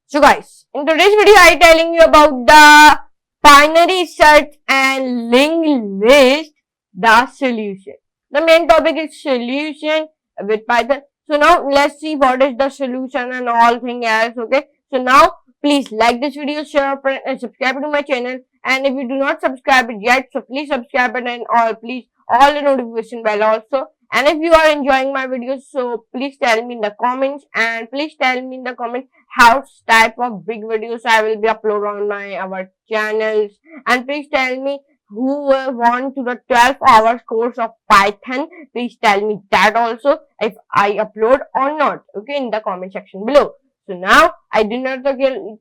So guys, in today's video I telling you about the binary search and linked list, the solution. The main topic is solution with Python. So now let's see what is the solution and all thing else. Okay. So now please like this video, share and subscribe to my channel. And if you do not subscribe it yet, so please subscribe it and all the notification bell also. And if you are enjoying my videos, so please tell me in the comments how type of big videos I will be upload on our channels, and please tell me who want to the 12 hours course of Python. Please tell me that also if I upload or not. Okay, in the comment section below. So now I do not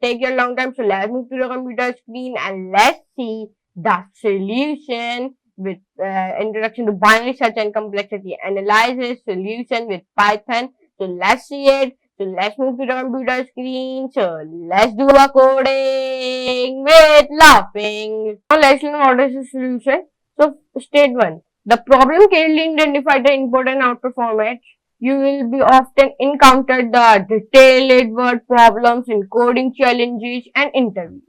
take your long time. So let's move to the computer screen and let's see the solution with introduction to binary search and complexity analysis solution with Python. So let's see it. So let's move to the computer screen. So let's do a coding with laughing. Now let's learn what is the solution. So state 1. The problem clearly identify the input and output formats. You will be often encounter the detailed word problems in coding challenges and interviews.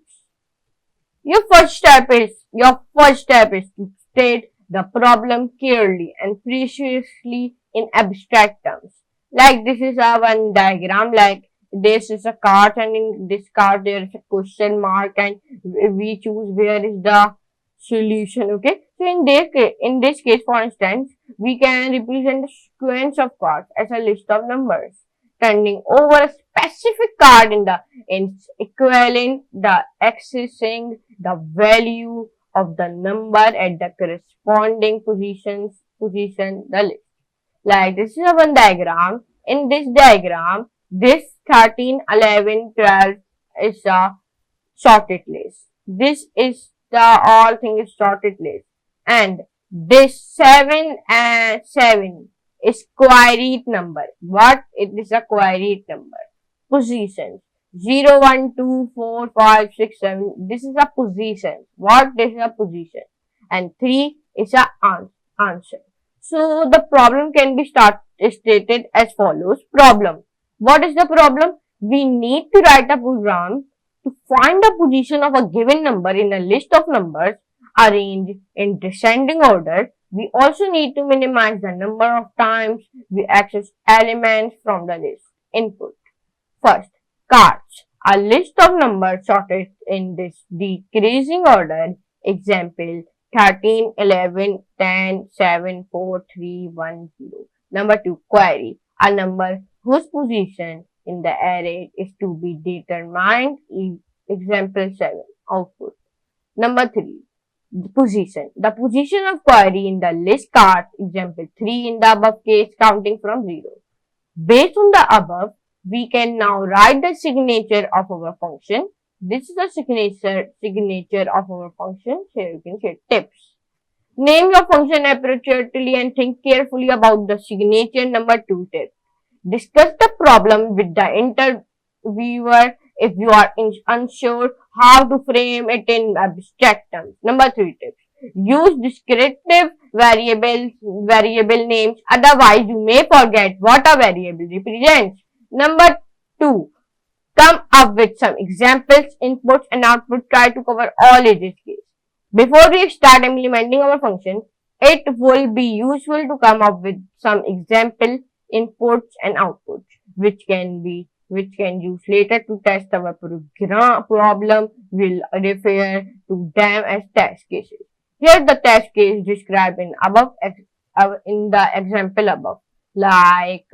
Your first step is to state the problem clearly and precisely in abstract terms. Like this is a one diagram, like this is a card and in this card there is a question mark and we choose where is the solution. Okay, so in this case for instance we can represent the sequence of cards as a list of numbers, turning over a specific card in equivalent the accessing the value of the number at the corresponding position the list. Like this is a one diagram. In this diagram, this 13, 11, 12 is a sorted list. This is the all thing is sorted list. And this 7 and 7 is queried number. What? It is a queried number. Positions. 0, 1, 2, 4, 5, 6, 7. This is a position. What is a position? And 3 is a answer. So the problem can be stated as follows. Problem. What is the problem? We need to write a program to find the position of a given number in a list of numbers arranged in descending order. We also need to minimize the number of times we access elements from the list. Input. First, cards. A list of numbers sorted in this decreasing order. Example 13, 11, 10, 7, 4, 3, 1, 0. Number 2, query. A number whose position in the array is to be determined. Example 7. Output. Number 3, position. The position of query in the list card. Example 3 in the above case counting from 0. Based on the above, we can now write the signature of our function. This is the signature of our function. Here you can see tips. Name your function appropriately and think carefully about the signature. Number 2 tip. Discuss the problem with the interviewer if you are unsure how to frame it in abstract terms. Number 3 tips. Use descriptive variable names, otherwise you may forget what a variable represents. Number 2. Come up with some examples, inputs and outputs. Try to cover all edges case. Before we start implementing our function, it will be useful to come up with some example, inputs and outputs, which can use later to test our problem. We'll refer to them as test cases. Here the test case described in the example above, like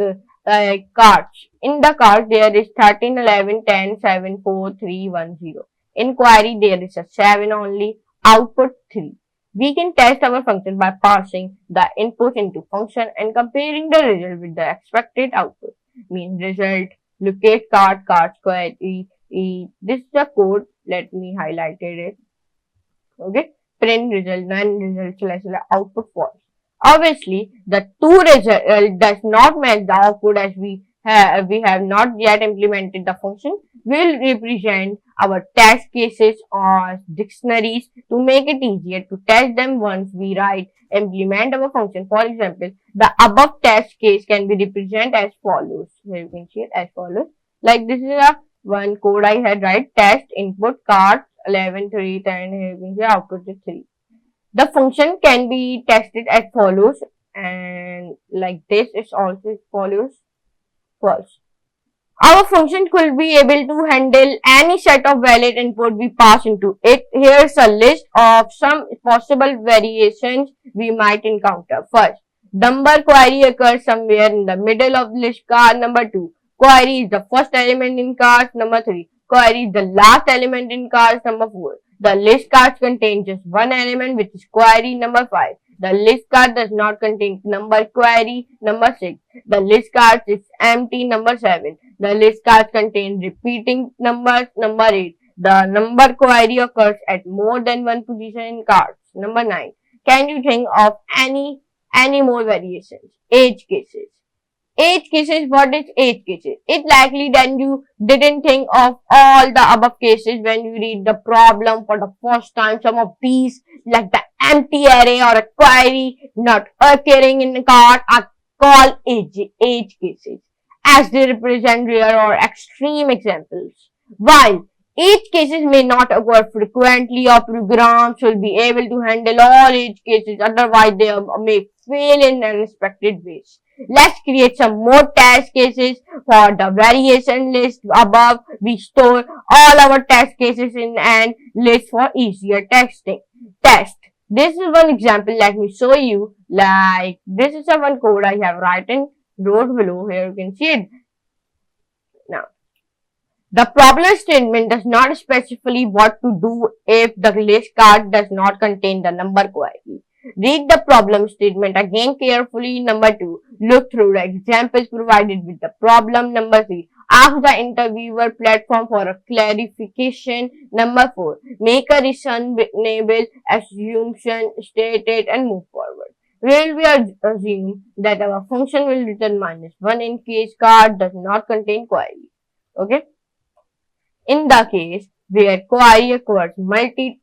cards. In the card there is 13, 11, 10, 7, 4, 3, 1, 0. In query there is a 7 only. Output 3. We can test our function by passing the input into function and comparing the result with the expected output. Means result, locate card, query. This is the code. Let me highlight it. Okay. Print result, none result, output false. Obviously, the two result does not match the output as we have not yet implemented the function. We'll represent our test cases or dictionaries to make it easier to test them once we implement our function. For example, the above test case can be represented as follows. Here you can see it as follows. Like this is a one code I had, right? Test input cards 11 3 10. Here you can see output is 3. The function can be tested as follows, and like this is also as follows. False. Our function could be able to handle any set of valid input we pass into it. Here's a list of some possible variations we might encounter. First, number query occurs somewhere in the middle of list card. Number 2, query is the first element in cards. Number 3, query is the last element in cards. Number 4, the list cards contain just one element, which is query. Number 5, the list card does not contain number query. Number 6, the list card is empty. Number 7, the list cards contain repeating numbers. Number 8, the number query occurs at more than one position in cards. Number 9, can you think of any more variations? Edge cases. Edge cases, what is edge cases? It's likely that you didn't think of all the above cases when you read the problem for the first time. Some of these, like the empty array or a query not occurring in the card, are called edge cases, as they represent rare or extreme examples. While edge cases may not occur frequently, or programs will be able to handle all edge cases, otherwise they may fail in unexpected ways. Let's create some more test cases for the variation list above. We store all our test cases in an list for easier testing. Test. This is one example. Let me show you. Like this is a one code I have wrote below. Here you can see it. Now, the problem statement does not specify what to do if the list card does not contain the number query. Read the problem statement again carefully. Number 2, look through the examples provided with the problem. Number 3, ask the interviewer platform for a clarification. Number 4, make a reasonable assumption, state it, and move forward. Will we assume that our function will return -1 in case card does not contain query? Okay. In the case where query occurs multiple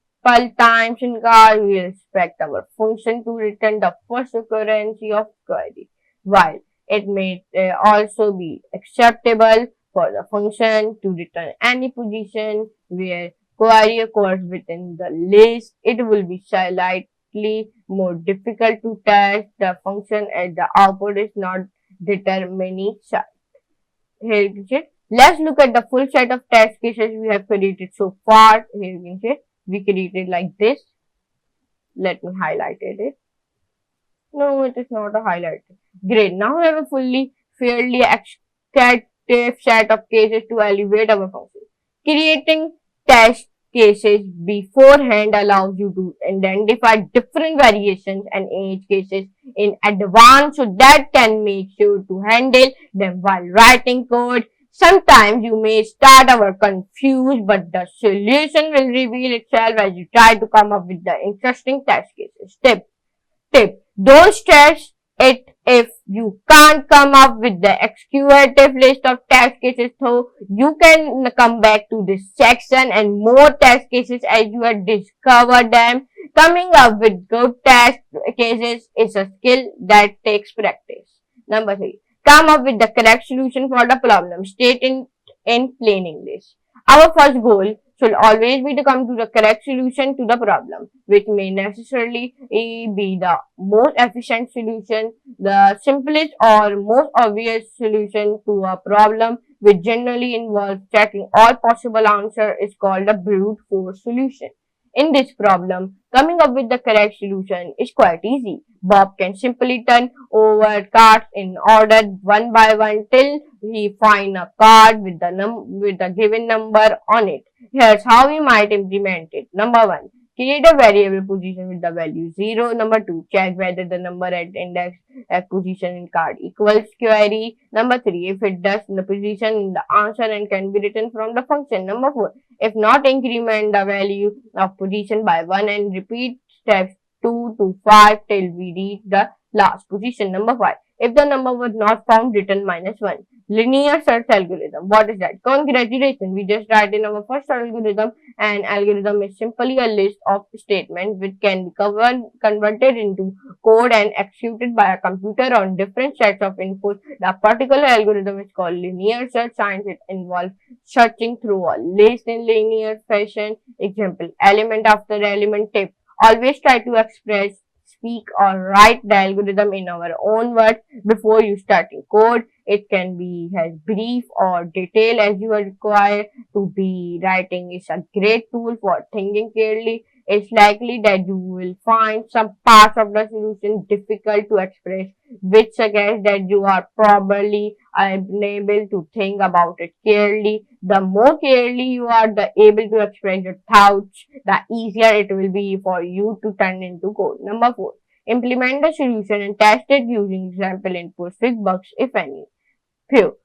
times in card, we expect our function to return the first occurrence of query. While it may also be acceptable for the function to return any position where query occurs within the list, it will be slightly more difficult to test the function as the output is not deterministic. Here you can see. Let's look at the full set of test cases we have created so far. Here you can see we created like this. Let me highlight it. No, it is not a highlighter. Great. Now we have a fairly extensive set of cases to evaluate our function. Creating test cases beforehand allows you to identify different variations and edge cases in advance, so that can make sure to handle them while writing code. Sometimes you may start out confused, but the solution will reveal itself as you try to come up with the interesting test cases. Tip. Don't stress it if you can't come up with the executive list of test cases, so you can come back to this section and more test cases as you have discovered them. Coming up with good test cases is a skill that takes practice. Number 3. Come up with the correct solution for the problem. State in plain English. Our first goal should always be to come to the correct solution to the problem, which may necessarily be the most efficient solution. The simplest or most obvious solution to a problem, which generally involves checking all possible answers, is called a brute force solution. In this problem, coming up with the correct solution is quite easy. Bob can simply turn over cards in order one by one till he finds a card with the given number on it. Here's how we might implement it. Number 1. Create a variable position with the value 0. Number 2. Check whether the number at index at position in card equals query. Number 3. If it does, the position in the answer and can be written from the function. Number 4. If not, increment the value of position by 1 and repeat steps 2 to 5 till we reach the last position. Number 5. If the number was not found, return -1. Linear search algorithm. What is that? Congratulations, we just started our first algorithm. An algorithm is simply a list of statements which can be converted into code and executed by a computer on different sets of inputs. The particular algorithm is called linear search. Science it involves searching through a list in linear fashion. Example, element after element tip. Always try to express, speak or write the algorithm in our own words before you starting code. It can be as brief or detailed as you require to be. Writing is a great tool for thinking clearly. It's likely that you will find some parts of the solution difficult to express, which suggests that you are probably unable to think about it clearly. The more clearly you are able to express your thoughts, the easier it will be for you to turn into code. Number 4. Implement the solution and test it using example inputs, fix bugs if any. Phew.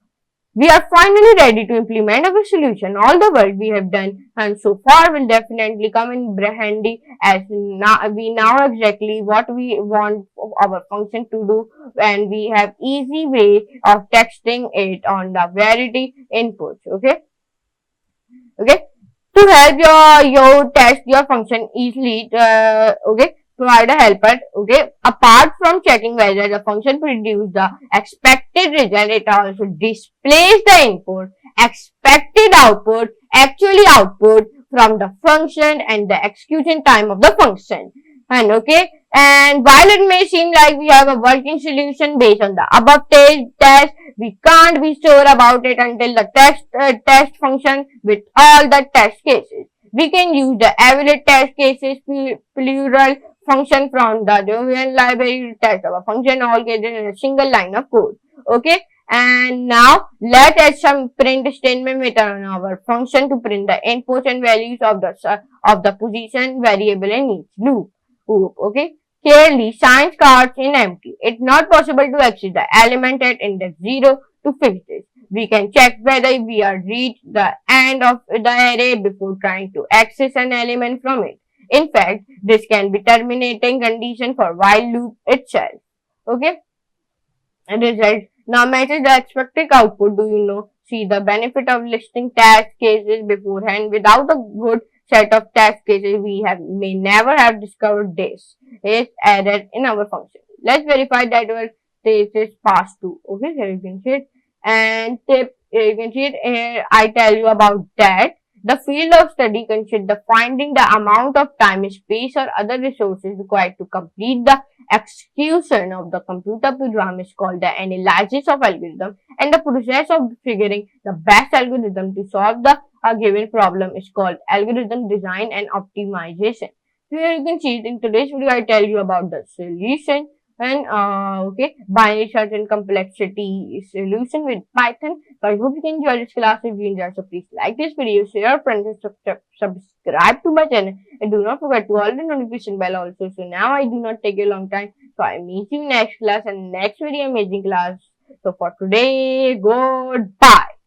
We are finally ready to implement our solution. All the work we have done and so far will definitely come in handy, as we know exactly what we want our function to do, and we have easy way of testing it on the variety inputs. Okay. To help your test your function easily, provide a helper. Okay, apart from checking whether the function produces the expected result, it also displays the input, expected output, actually output from the function, and the execution time of the function. And while it may seem like we have a working solution based on the above test, we can't be sure about it until the test function with all the test cases. We can use the average test cases plural function from the Debian library to test our function all cases in a single line of code. Okay. And now let's add some print statement within our function to print the inputs and values of the position variable in each loop. Okay. Clearly, science cards in empty. It's not possible to access the element at index 0 to fix this. We can check whether we are reached the end of the array before trying to access an element from it. In fact, this can be terminating condition for while loop itself. Okay. Result. Now matches the expected output. Do you know? See the benefit of listing test cases beforehand. Without a good set of test cases, we may never have discovered this is added in our function. Let's verify that our test is passed to. Okay, here you can see it. And tip, you can see it here. I tell you about that. The field of study consists finding the amount of time, space, or other resources required to complete the execution of the computer program is called the analysis of algorithm, and the process of figuring the best algorithm to solve a given problem is called algorithm design and optimization. Here you can see it. In today's video, I tell you about the solution and binary search and complexity solution with Python. So I hope you can enjoy this class. If you enjoyed, so please like this video, share your friends, and subscribe to my channel, and do not forget to all the notification bell also. So now I do not take a long time. So I meet you next class and next very amazing class. So for today, goodbye.